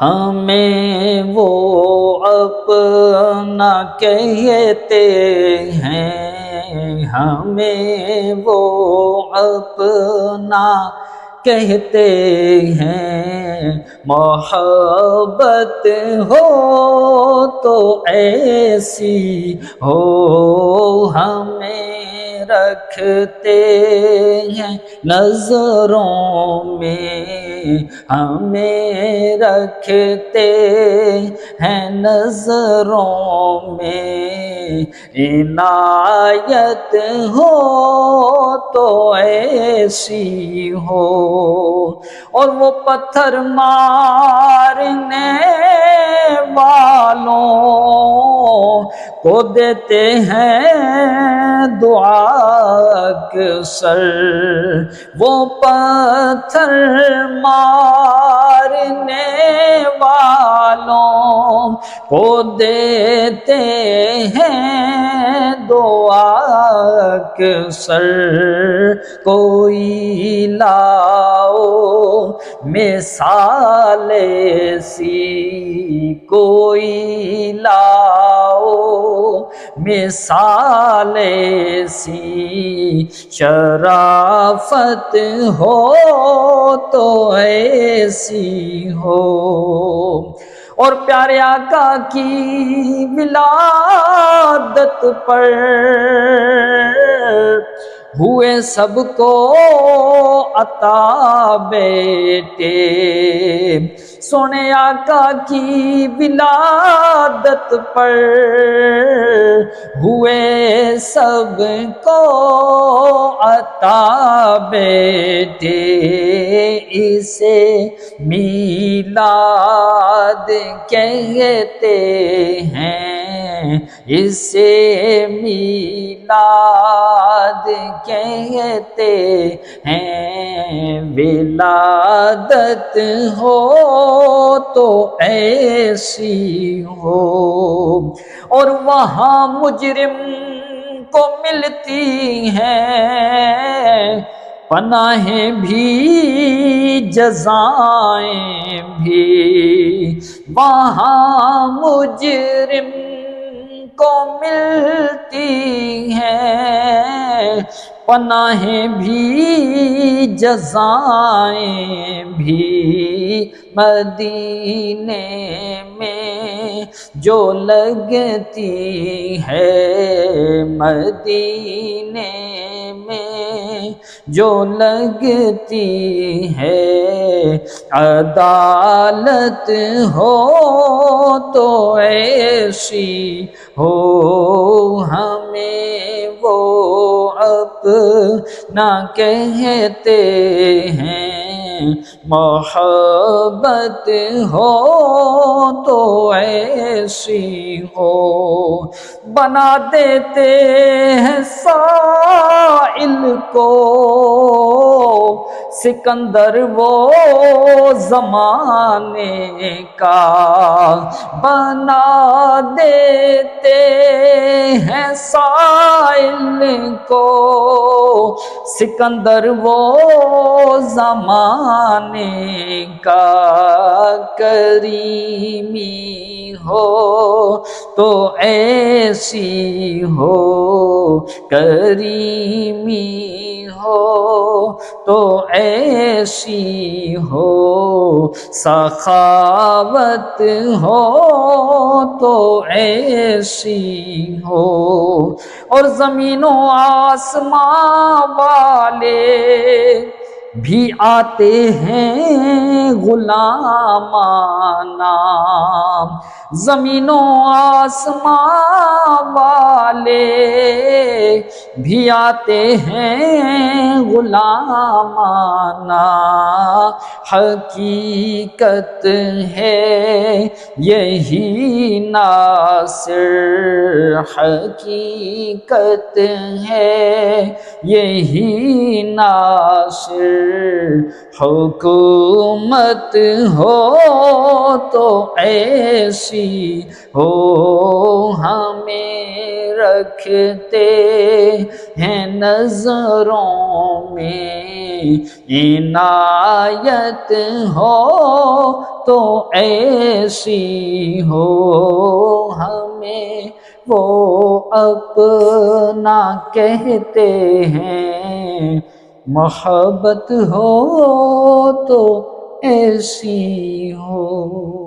ہمیں وہ اپنا کہتے ہیں، ہمیں وہ اپنا کہتے ہیں، محبت ہو تو ایسی ہو، ہمیں رکھتے ہیں نظروں میں، ہمیں رکھتے ہیں نظروں میں، عنایت ہو تو ایسی ہو، اور وہ پتھر مارنے والوں کو دیتے ہیں دعا اکثر، وہ پتھر مارنے والوں کو دیتے ہیں دعا اکثر، کوئی لاؤ مثال ایسی، کوئی لاؤ مثال ایسی، شرافت ہو تو ایسی ہو، اور پیارے آقا کی ولادت پر ہوئے سب کو عطا بیٹے، سونے آقا کی ولادت پر ہوئے سب کو عطا بیٹے، اسے میلاد کہتے ہیں، اسے میلاد کہتے ہیں، ولادت ہو تو ایسی ہو، اور وہاں مجرم کو ملتی ہیں پناہیں بھی جزائیں بھی، وہاں مجرم کو ملتی ہیں پناہیں بھی جزائیں بھی، مدینے میں جو لگتی ہے، مدینے میں جو لگتی ہے، عدالت ہو تو ایسی ہو، ہمیں وہ اپنا کہتے ہیں، محبت ہو تو ایسی ہو، بنا دیتے ہیں سائل کو سکندر وہ زمانے کا، بنا دیتے ہیں سائل کو سکندر وہ زمانے کا، کریمی ہو تو ایسی ہو، کریمی ہو تو ایسی ہو، سخاوت ہو تو ایسی ہو، اور زمین و آسمان والے بھی آتے ہیں غلامانہ، زمین و آسمان والے بھی آتے ہیں غلامانہ، حقیقت ہے یہی ناصر، حقیقت ہے یہی ناصر، حکومت ہو تو ایسی ہو، ہمیں رکھتے ہیں نظروں میں، عنایت ہو تو ایسی ہو ہمیں وہ اپنا کہتے ہیں، محبت ہو تو ایسی ہو۔